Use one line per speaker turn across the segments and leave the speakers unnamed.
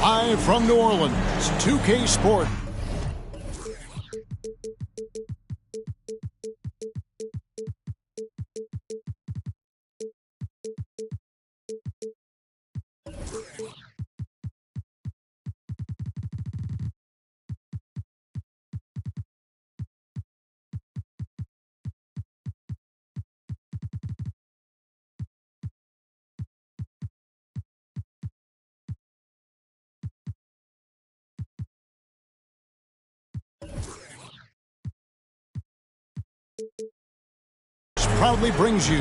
Live from New Orleans, 2K Sports. Proudly brings you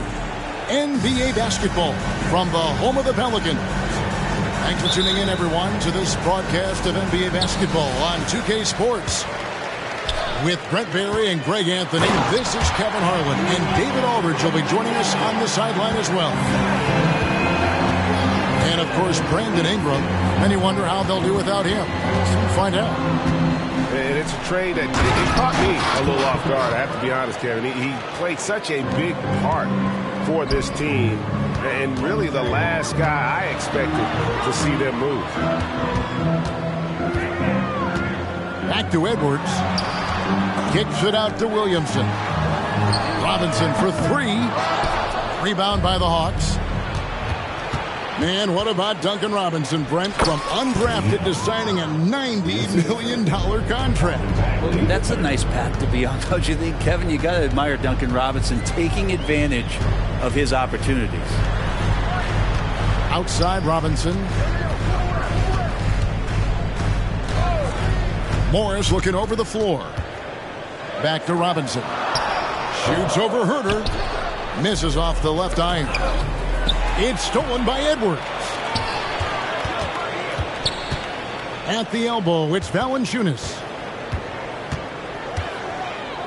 NBA basketball from the home of the Pelicans. Thanks for tuning in, everyone, to this broadcast of NBA basketball on 2K Sports. With Brent Barry and Greg Anthony, this is Kevin Harlan, and David Aldridge will be joining us on the sideline as well. And, of course, Brandon Ingram. Many wonder how they'll do without him. Find out.
And it's a trade that it caught me a little off guard, I have to be honest, Kevin. He played such a big part for this team, and really the last guy I expected to see them move.
Back to Edwards. Kicks it out to Williamson. Robinson for three. Rebound by the Hawks. Man, what about Duncan Robinson, Brent, from undrafted to signing a $90 million contract?
Well, that's a nice path to be on, don't you think, Kevin? You got to admire Duncan Robinson taking advantage of his opportunities.
Outside Robinson. Morris looking over the floor. Back to Robinson. Shoots over Herter. Misses off the left iron. It's stolen by Edwards. At the elbow, it's Valanciunas.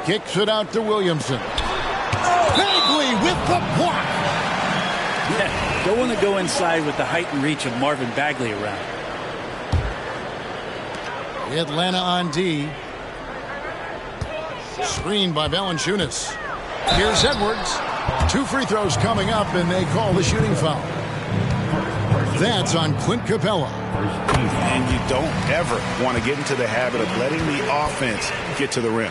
Kicks it out to Williamson. Bagley with the block.
Yeah, don't want to go inside with the height and reach of Marvin Bagley around.
Atlanta on D. Screened by Valanciunas. Here's Edwards. 2 free throws coming up, and they call the shooting foul. That's on Clint Capella.
And you don't ever want to get into the habit of letting the offense get to the rim.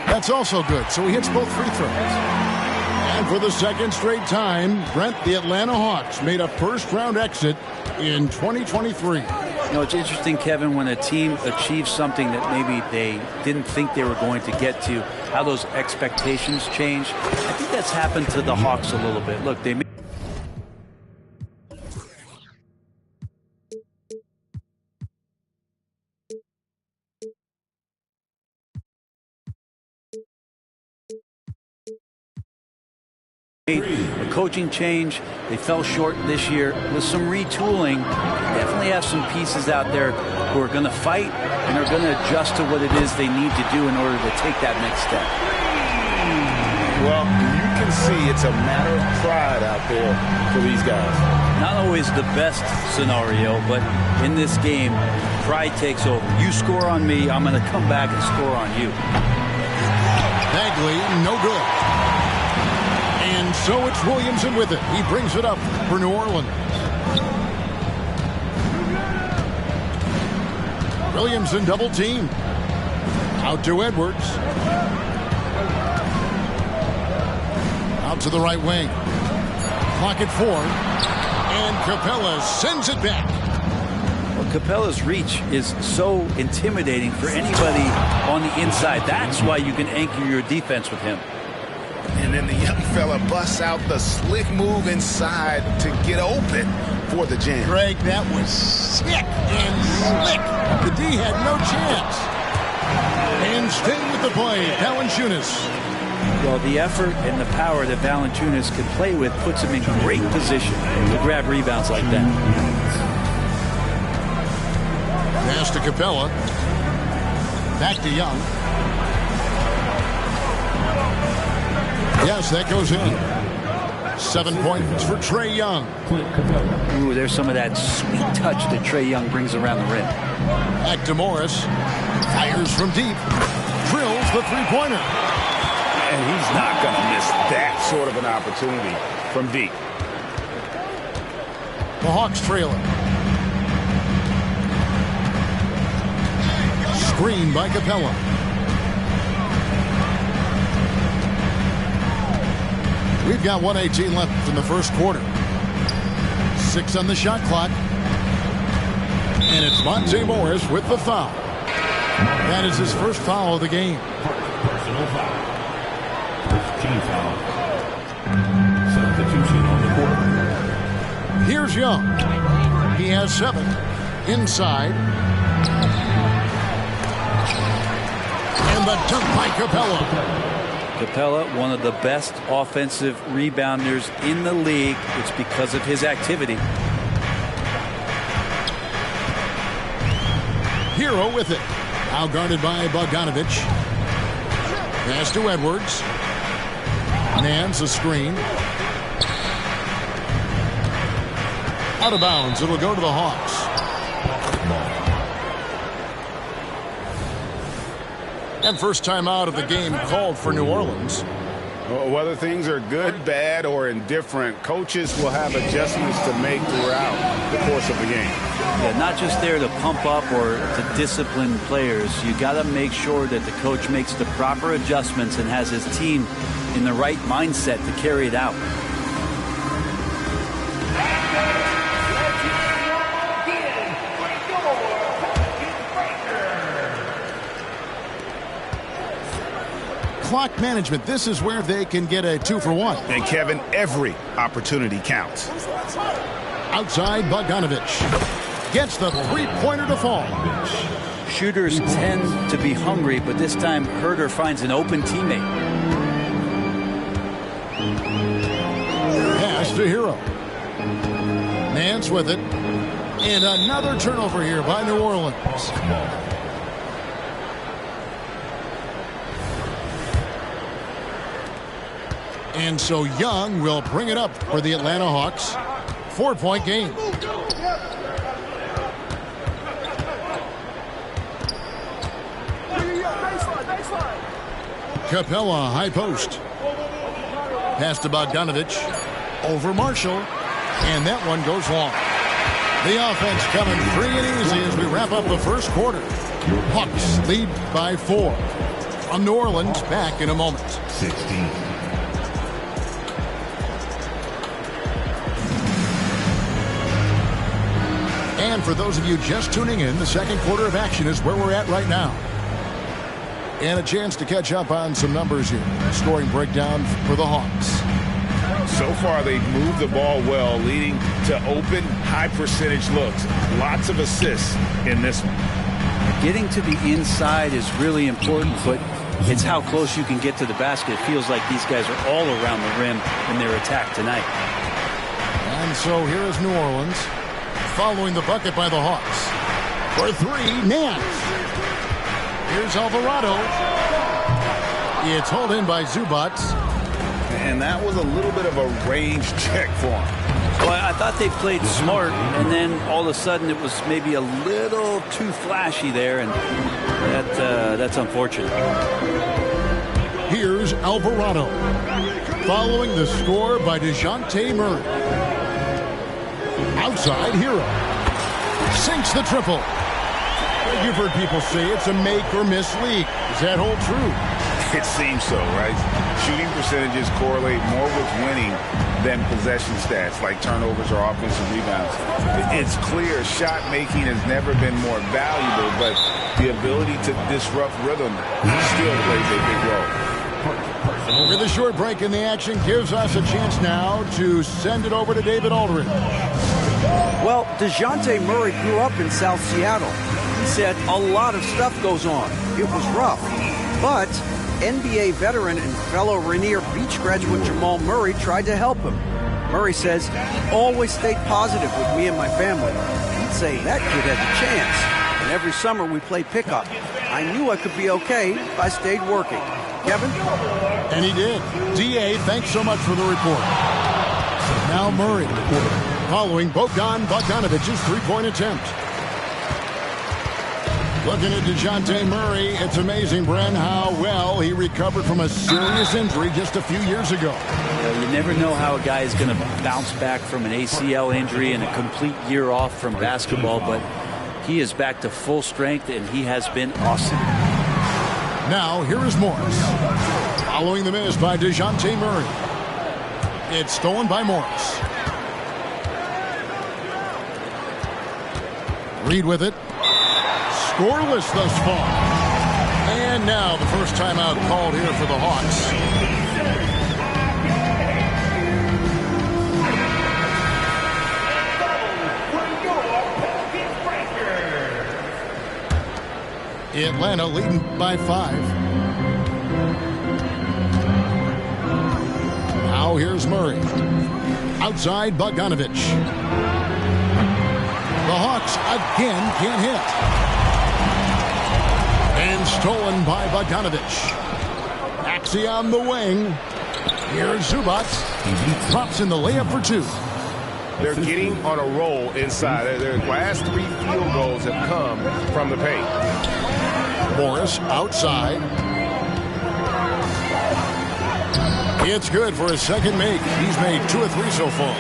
That's also good, so he hits both free throws. And for the second straight time, Brent, the Atlanta Hawks made a first-round exit in 2023.
You know, it's interesting, Kevin, when a team achieves something that maybe they didn't think they were going to get to, how those expectations change. I think that's happened to the Hawks a little bit. Look, they a coaching change. They fell short this year with some retooling. They definitely have some pieces out there who are going to fight and are going to adjust to what it is they need to do in order to take that next step.
Well, you can see it's a matter of pride out there for these guys.
Not always the best scenario, but in this game, pride takes over. You score on me, I'm going to come back and score on you.
Bagley, no good. And so it's Williamson with it. He brings it up for New Orleans. Williamson double team. Out to Edwards. Out to the right wing. Clock at 4. And Capella sends it back.
Well, Capella's reach is so intimidating for anybody on the inside. That's why you can anchor your defense with him.
And then the young fella busts out the slick move inside to get open for the jam.
Greg, that was sick and slick. The D had no chance. And staying with the play, Valanciunas.
Well, the effort and the power that Valanciunas can play with puts him in great position to grab rebounds like that.
Pass to Capella. Back to Young. Yes, that goes in. 7 points for Trae Young.
Ooh, there's some of that sweet touch that Trae Young brings around the rim.
Back to Morris. Fires from deep. Drills the three-pointer.
And he's not going to miss that sort of an opportunity from deep.
The Hawks trailing. screen by Capella. We've got 1:18 left in the first quarter. 6 on the shot clock. And it's Monte Morris with the foul. That is his first foul of the game.
Personal foul. First team foul. Substitution on the court.
Here's Young. He has 7. Inside. And the dunk by Capella.
Capella, one of the best offensive rebounders in the league. It's because of his activity.
Hero with it. Now guarded by Bogdanovic. Pass to Edwards. Nance a screen. Out of bounds. It'll go to the Hawks. And first time out of the game called for New Orleans.
Whether things are good, bad, or indifferent, coaches will have adjustments to make throughout the course of the game.
Yeah, not just there to pump up or to discipline players. You got to make sure that the coach makes the proper adjustments and has his team in the right mindset to carry it out.
Clock management. This is where they can get a 2-for-1.
And Kevin, every opportunity counts.
Outside, Bogdanovic gets the three-pointer to fall.
Shooters tend to be hungry, but this time Herter finds an open teammate.
Pass to Hero. Nance with it. And another turnover here by New Orleans. And so Young will bring it up for the Atlanta Hawks. 4-point game. Capella, high post. Pass to Bogdanovic. Over Marshall. And that one goes long. The offense coming free and easy as we wrap up the first quarter. Hawks lead by 4. From New Orleans, back in a moment.
16.
And for those of you just tuning in, the second quarter of action is where we're at right now. And a chance to catch up on some numbers here. Scoring breakdown for the Hawks.
So far, they've moved the ball well, leading to open, high-percentage looks. Lots of assists in this one.
Getting to the inside is really important, but it's how close you can get to the basket. It feels like these guys are all around the rim in their attack tonight.
And so here is New Orleans. Following the bucket by the Hawks. For 3, Nance. Here's Alvarado. It's hauled in by Zubac.
And that was a little bit of a range check for him.
Well, I thought they played smart, and then all of a sudden it was maybe a little too flashy there, and that's unfortunate.
Here's Alvarado. Following the score by DeJounte Murray. Outside, Hero. Sinks the triple. You've heard people say it's a make-or-miss league. Does that hold true?
It seems so, right? Shooting percentages correlate more with winning than possession stats, like turnovers or offensive rebounds. It's clear shot making has never been more valuable, but the ability to disrupt rhythm still plays a big role.
With a short break in the action gives us a chance now to send it over to David Aldridge.
Well, DeJounte Murray grew up in South Seattle. He said a lot of stuff goes on. It was rough. But NBA veteran and fellow Rainier Beach graduate Jamal Murray tried to help him. Murray says he always stayed positive with me and my family. He'd say that kid has a chance. And every summer we play pickup. I knew I could be okay if I stayed working. Kevin?
And he did. D.A., thanks so much for the report. Now Murray, following Bogdanovic's three-point attempt. Looking at DeJounte Murray, it's amazing, Bren, how well he recovered from a serious injury just a few years ago.
You never know how a guy is going to bounce back from an ACL injury and a complete year off from basketball, but He is back to full strength, and he has been awesome.
Now, here is Morris. Following the miss by DeJounte Murray. It's stolen by Morris. Reed with it. Scoreless thus far. And now the first timeout called here for the Hawks. Atlanta leading by 5. Now here's Murray. Outside Bogdanovich. The Hawks again can't hit. And stolen by Bogdanovich. Maxey on the wing. Here's Zubac. Drops in the layup for 2.
They're getting on a roll inside. Their last 3 field goals have come from the paint.
Morris outside. It's good for his second make. He's made 2 or 3 so far.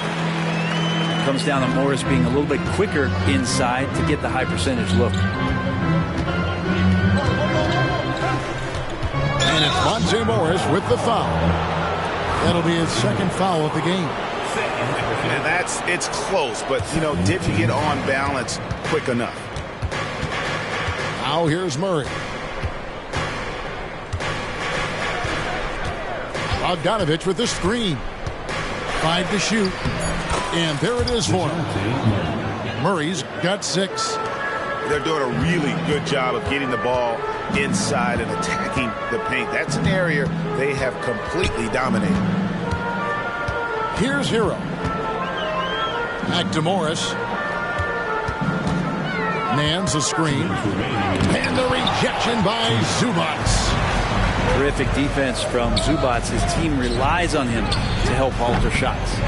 Comes down to Morris being a little bit quicker inside to get the high percentage look.
And it's Monte Morris with the foul. That'll be his second foul of the game.
And it's close, but, did you get on balance quick enough?
Now here's Murray. Bogdanovich with the screen. 5 to shoot. And there it is for him. Murray's got 6.
They're doing a really good job of getting the ball inside and attacking the paint. That's an area they have completely dominated.
Here's Hero. Back to Morris. Nance a screen. And the rejection by Zubac.
Terrific defense from Zubac. His team relies on him to help alter shots.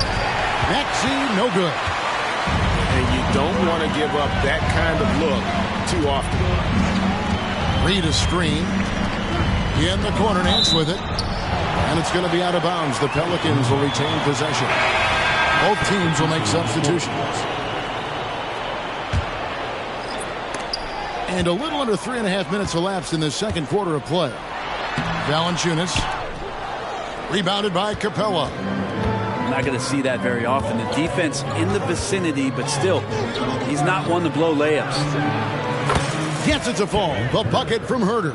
Maxey, no good.
And you don't want to give up that kind of look too often.
Reed a screen. In the corner, Nance with it. And it's going to be out of bounds. The Pelicans will retain possession. Both teams will make substitutions. And a little under 3.5 minutes elapsed in the second quarter of play. Valanciunas. Rebounded by Capella.
Not going to see that very often. The defense in the vicinity, but still, he's not one to blow layups.
Gets it to fall. The bucket from Herter.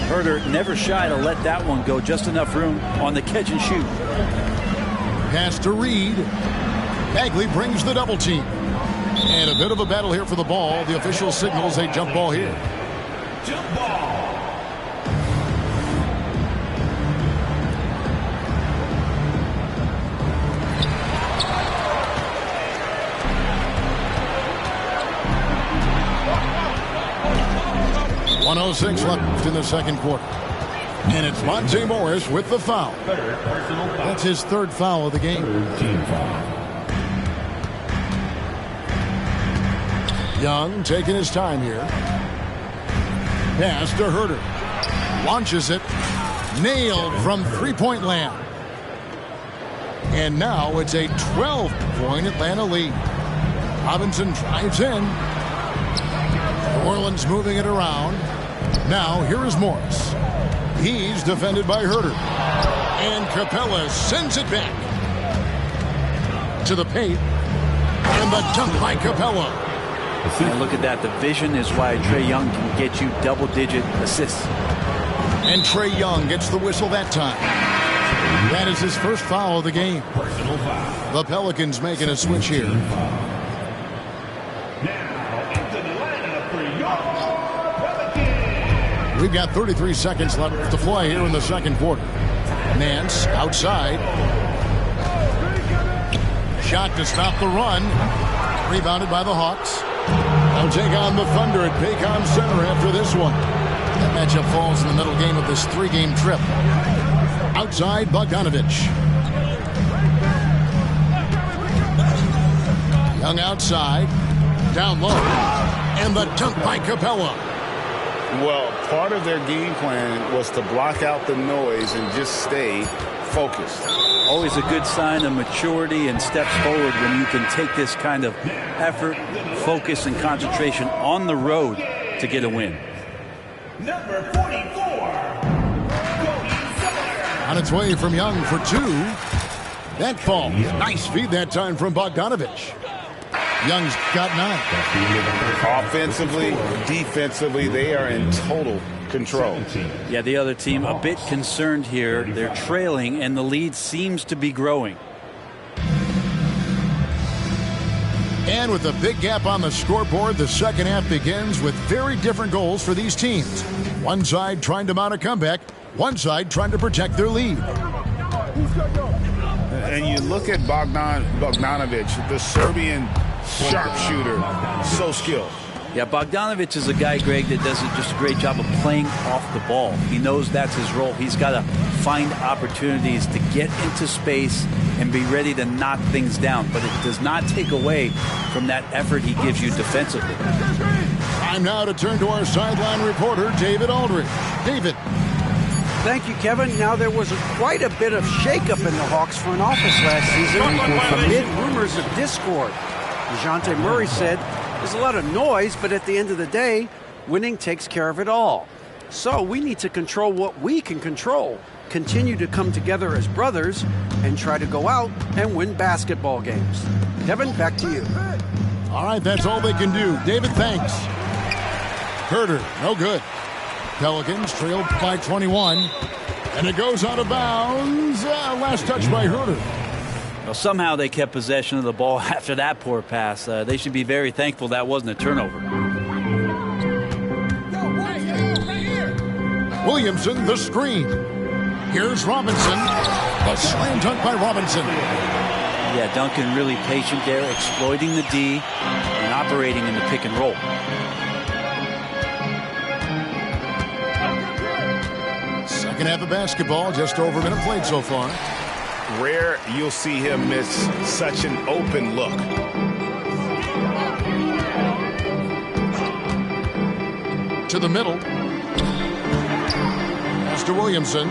Herter never shy to let that one go. Just enough room on the catch and shoot.
Pass to Reed. Bagley brings the double team. And a bit of a battle here for the ball. The official signals a jump ball here.
Jump ball.
.106 left in the second quarter. And it's Monte Morris with the foul. That's his 3rd foul of the game.
Team foul.
Young taking his time here. Pass to Herter. Launches it. Nailed from 3-point land. And now it's a 12-point Atlanta lead. Robinson drives in. New Orleans moving it around. Now here is Morris. He's defended by Herter. And Capella sends it back to the paint. And the dunk by Capella.
And look at that. The vision is why Trae Young can get you double-digit assists.
And Trae Young gets the whistle that time. That is his first foul of the game.
Personal foul.
The Pelicans making a switch here. We've got 33 seconds left to play here in the second quarter. Nance outside. Shot to stop the run. Rebounded by the Hawks. They'll take on the Thunder at Paycom Center after this one. That matchup falls in the middle game of this 3-game trip. Outside Bogdanovich. Young outside. Down low. And the dunk by Capella.
Well, part of their game plan was to block out the noise and just stay focused.
Always a good sign of maturity and steps forward when you can take this kind of effort, focus, and concentration on the road to get a win.
Number 44.
On its way from Young for 2. That falls. Nice feed that time from Bogdanovich. Young's got 9.
Offensively, defensively, they are in total control.
Yeah, the other team a bit concerned here. They're trailing, and the lead seems to be growing.
And with a big gap on the scoreboard, the second half begins with very different goals for these teams. One side trying to mount a comeback, one side trying to protect their lead.
And you look at Bogdanovich, the Serbian sharpshooter, so skilled.
Yeah, Bogdanovich is a guy, Greg, that does just a great job of playing off the ball. He knows that's his role. He's got to find opportunities to get into space and be ready to knock things down. But it does not take away from that effort he gives you defensively.
Time now to turn to our sideline reporter, David Aldridge. David.
Thank you, Kevin. Now, there was quite a bit of shakeup in the Hawks front office last season amid rumors of discord. DeJounte Murray said, "There's a lot of noise, but at the end of the day, winning takes care of it all. So we need to control what we can control, continue to come together as brothers, and try to go out and win basketball games." Kevin, back to you.
All right, that's all they can do. David, thanks. Herter, no good. Pelicans trailed by 21, and it goes out of bounds. Last touch by Herter.
Well, somehow they kept possession of the ball after that poor pass. They should be very thankful that wasn't a turnover.
Williamson, the screen. Here's Robinson. A slam dunk by Robinson.
Yeah, Duncan really patient there, exploiting the D and operating in the pick and roll.
Second half of basketball, just over a minute played so far.
Rare you'll see him miss such an open look.
To the middle. Pass to Williamson.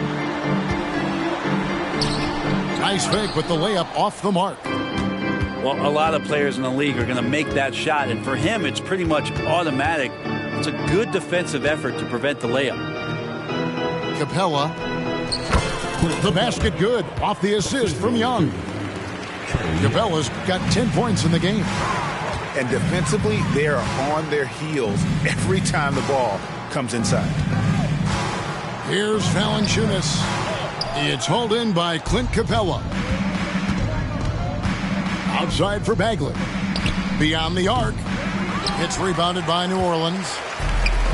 Nice fake with the layup off the mark.
Well, a lot of players in the league are going to make that shot, and for him, it's pretty much automatic. It's a good defensive effort to prevent the layup.
Capella. The basket good off the assist from Young. Capella's got 10 points in the game.
And defensively, they are on their heels every time the ball comes inside.
Here's Valanciunas. It's hauled in by Clint Capella. Outside for Bagley. Beyond the arc. It's rebounded by New Orleans.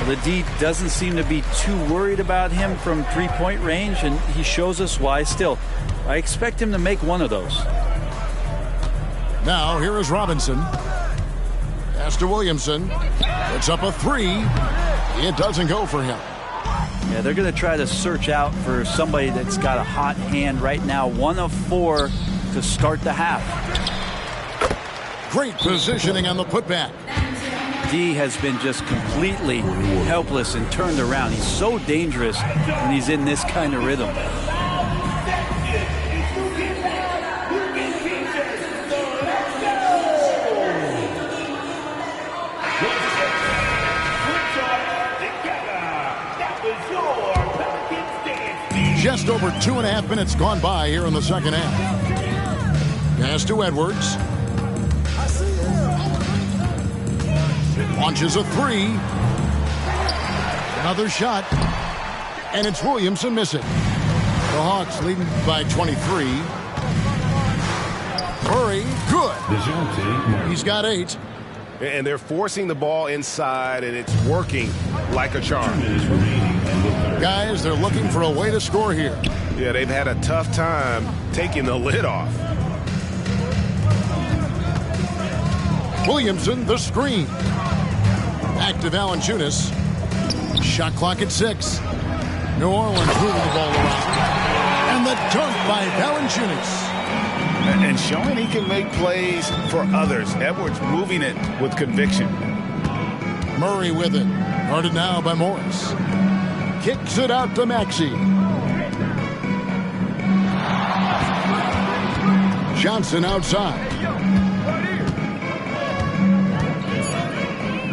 The D doesn't seem to be too worried about him from three-point range, and he shows us why still. I expect him to make one of those.
Now, here is Robinson. Pass to Williamson. It's up a 3. It doesn't go for him.
Yeah, they're going to try to search out for somebody that's got a hot hand right now. 1 of 4 to start the half.
Great positioning on the putback.
D has been just completely helpless and turned around. He's so dangerous when he's in this kind of rhythm.
Just over 2.5 minutes gone by here in the second half. Pass to Edwards. Launches a 3. Another shot. And it's Williamson missing. The Hawks leading by 23. Murray, good. He's got 8.
And they're forcing the ball inside, and it's working like a charm.
Guys, they're looking for a way to score here.
Yeah, they've had a tough time taking the lid off.
Williamson, the screen. Back to Valanciunas. Shot clock at 6. New Orleans moving the ball around. And the dunk by Valanciunas.
And showing he can make plays for others. Edwards moving it with conviction.
Murray with it. Guarded now by Morris. Kicks it out to Maxey. Johnson outside.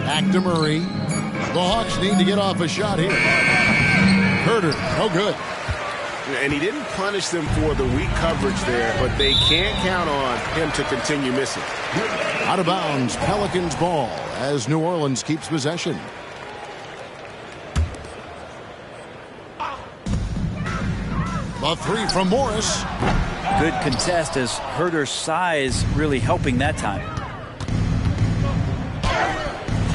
Back to Murray. The Hawks need to get off a shot here. Herder, no good.
And he didn't punish them for the weak coverage there, but they can't count on him to continue missing.
Out of bounds, Pelicans ball as New Orleans keeps possession. The three from Morris.
Good contest as Herder's size really helping that time.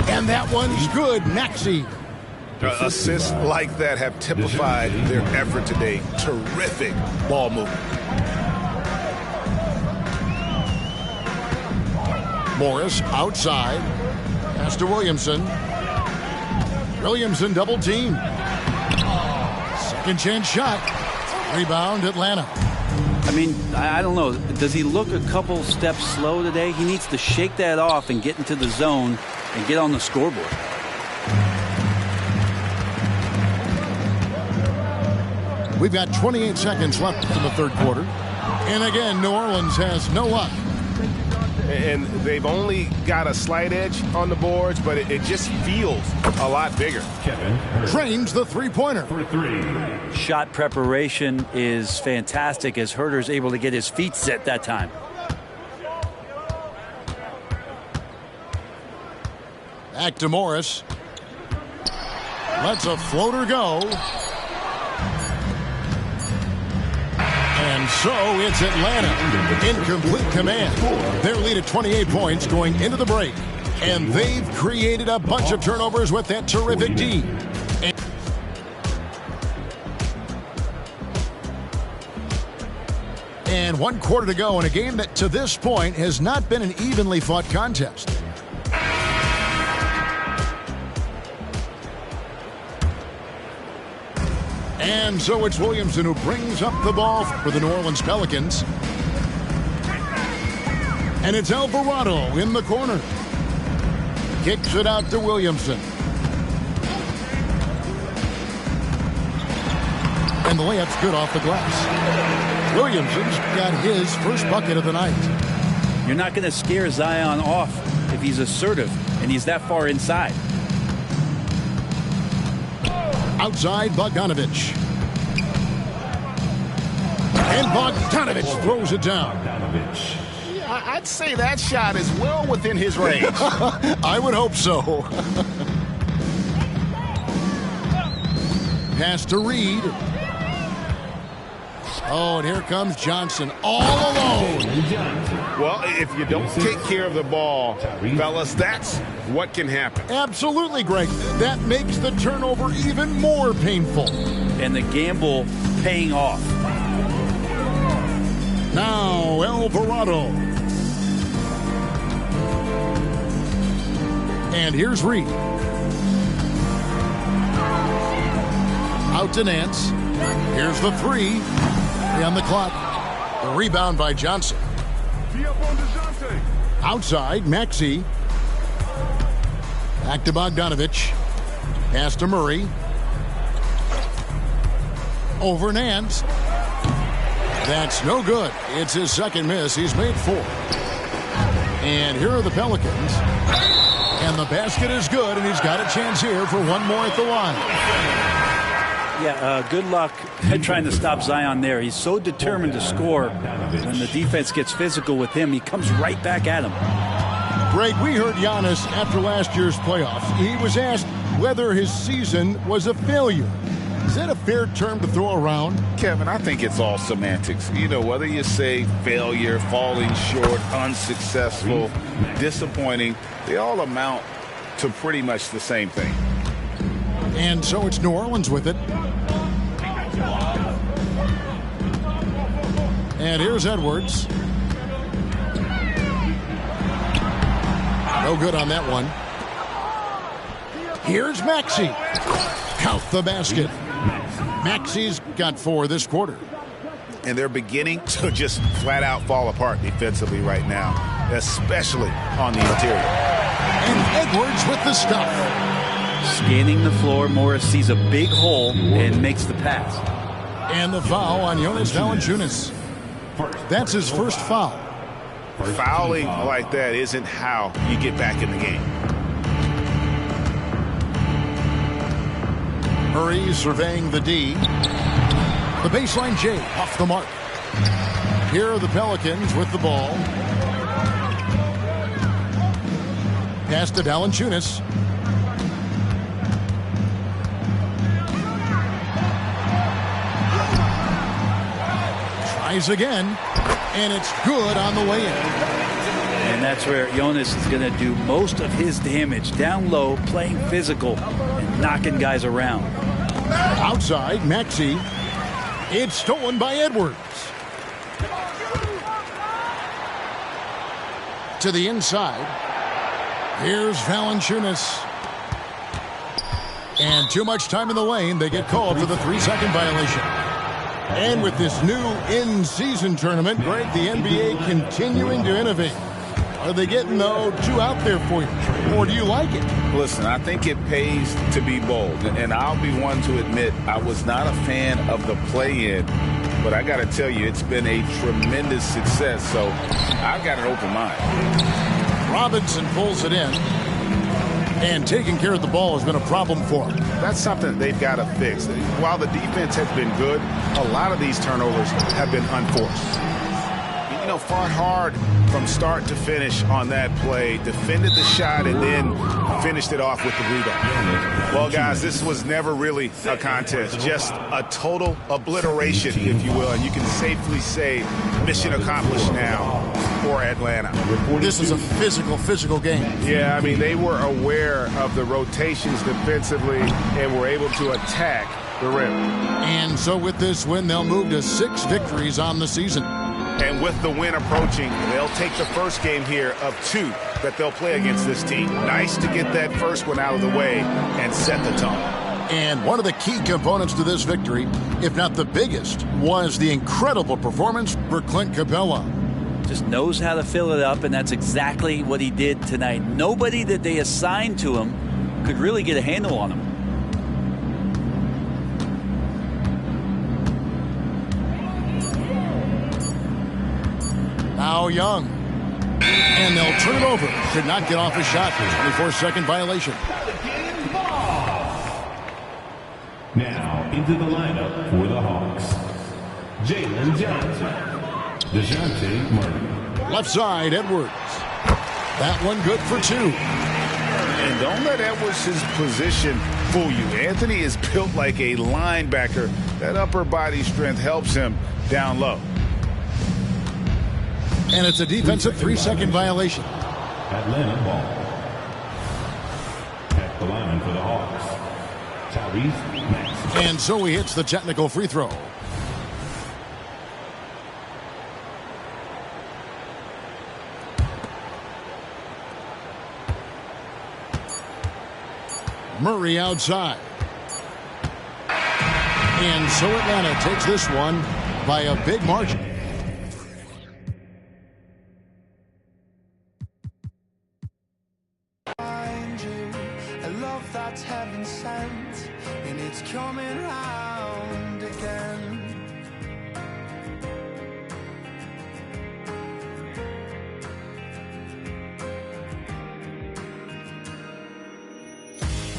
And that one's good. Maxey.
Assists like that have typified their effort today. Terrific ball movement.
Morris outside. Pass to Williamson. Williamson double team. Second chance shot. Rebound Atlanta.
I mean, I don't know. Does he look a couple steps slow today? He needs to shake that off and get into the zone and get on the scoreboard.
We've got 28 seconds left in the third quarter. And again, New Orleans has no luck.
And they've only got a slight edge on the boards, but it just feels a lot bigger.
Drains the three-pointer.
Shot preparation is fantastic as Herder's able to get his feet set that time.
Back to Morris. Lets a floater go. And so it's Atlanta in complete command. Their lead at 28 points going into the break. And they've created a bunch of turnovers with that terrific D. And 1 quarter to go in a game that to this point has not been an evenly fought contest. And so it's Williamson who brings up the ball for the New Orleans Pelicans. And it's Alvarado in the corner. Kicks it out to Williamson. And the layup's good off the glass. Williamson's got his first bucket of the night.
You're not going to scare Zion off if he's assertive and he's that far inside.
Outside, Bogdanovich. And Bogdanovich throws it down.
Yeah, I'd say that shot is well within his range.
I would hope so. Pass to Reed. Oh, and here comes Johnson all alone.
Well, if you don't take care of the ball, fellas, that's what can happen.
Absolutely, Greg. That makes the turnover even more painful.
And the gamble paying off.
Now, Alvarado. And here's Reed. Out to Nance. Here's the three. On the clock. The rebound by Johnson. Outside, Maxey. Back to Bogdanovich. Pass to Murray. Over Nance. That's no good. It's his second miss. He's made 4. And here are the Pelicans. And the basket is good, and he's got a chance here for one more at the line.
Yeah, good luck trying to stop Zion there. He's so determined to score. When the defense gets physical with him, he comes right back at him.
Greg, we heard Giannis after last year's playoffs. He was asked whether his season was a failure. Is that a fair term to throw around?
Kevin, I think it's all semantics. You know, whether you say failure, falling short, unsuccessful, disappointing, they all amount to pretty much the same thing.
And so it's New Orleans with it. And here's Edwards. No good on that one. Here's Maxey. Count the basket. Maxey's got 4 this quarter.
And they're beginning to just flat out fall apart defensively right now, especially on the interior.
And Edwards with the stuff.
Scanning the floor, Morris sees a big hole and makes the pass.
And the foul on Jonas Valanciunas. That's his first foul.
Fouling like that isn't how you get back in the game.
Murray surveying the D. The baseline J off the mark. Here are the Pelicans with the ball. Pass to Valanciunas. Tries again, and it's good on the way in.
And that's where Jonas is going to do most of his damage. Down low, playing physical, and knocking guys around.
Outside, Maxey. It's stolen by Edwards. To the inside. Here's Valanciunas. And too much time in the lane. They get called for the 3-second violation. And with this new in-season tournament, Greg, the NBA continuing to innovate. Are they getting, though, two out there for you? Or do you like it?
Listen, I think it pays to be bold. And I'll be one to admit I was not a fan of the play-in. But I got to tell you, it's been a tremendous success. So I've got an open mind.
Robinson pulls it in. And taking care of the ball has been a problem for him.
That's something they've got to fix. While the defense has been good, a lot of these turnovers have been unforced. You know, fought hard from start to finish on that play, defended the shot, and then finished it off with the rebound. Well, guys, this was never really a contest, just a total obliteration, if you will, and you can safely say mission accomplished now for Atlanta.
This is a physical game.
Yeah, I mean, they were aware of the rotations defensively and were able to attack the rim.
And so with this win, they'll move to 6 victories on the season.
And with the win approaching, they'll take the first game here of 2 that they'll play against this team. Nice to get that first one out of the way and set the tone.
And one of the key components to this victory, if not the biggest, was the incredible performance for Clint Capella.
Just knows how to fill it up, and that's exactly what he did tonight. Nobody that they assigned to him could really get a handle on him.
Now Young. And they'll turn it over. Could not get off a shot. 24-second violation.
Now into the lineup for the Hawks. Jalen Johnson. DeJounte Murray.
Left side, Edwards. That one good for 2.
And don't let Edwards' position fool you. Anthony is built like a linebacker. That upper body strength helps him down low.
And it's a defensive 3-second violation.
Atlanta ball. At the line for the Hawks. Tyrese Maxey.
And so he hits the technical free throw. Murray outside. And so Atlanta takes this one by a big margin.
That's heaven sent, and it's coming round again.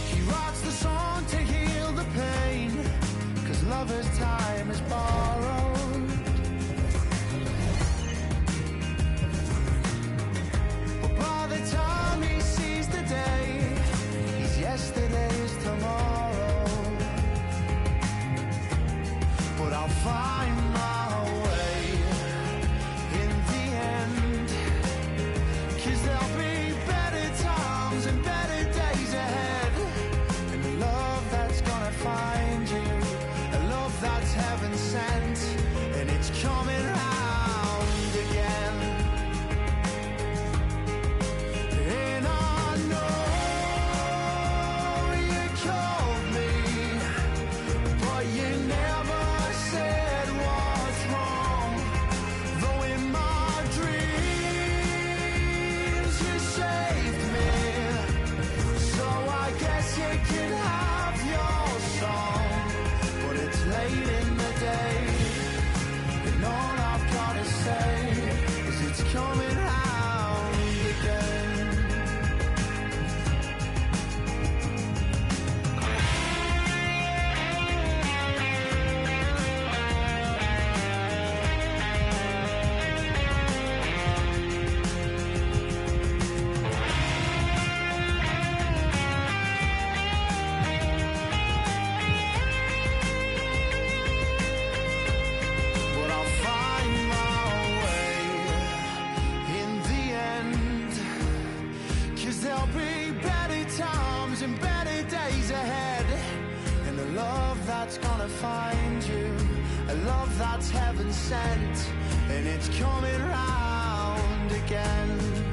He writes the song to heal the pain, 'cause lover's time is borrowed. But by the time he sees the day, yesterday's tomorrow. But I'll find my way in the end, 'cause there'll be better times and better days ahead. And a love that's gonna find you, a love that's heaven sent. there'll be better times and better days ahead. And a love that's gonna find you, a love that's heaven sent, and it's coming round again.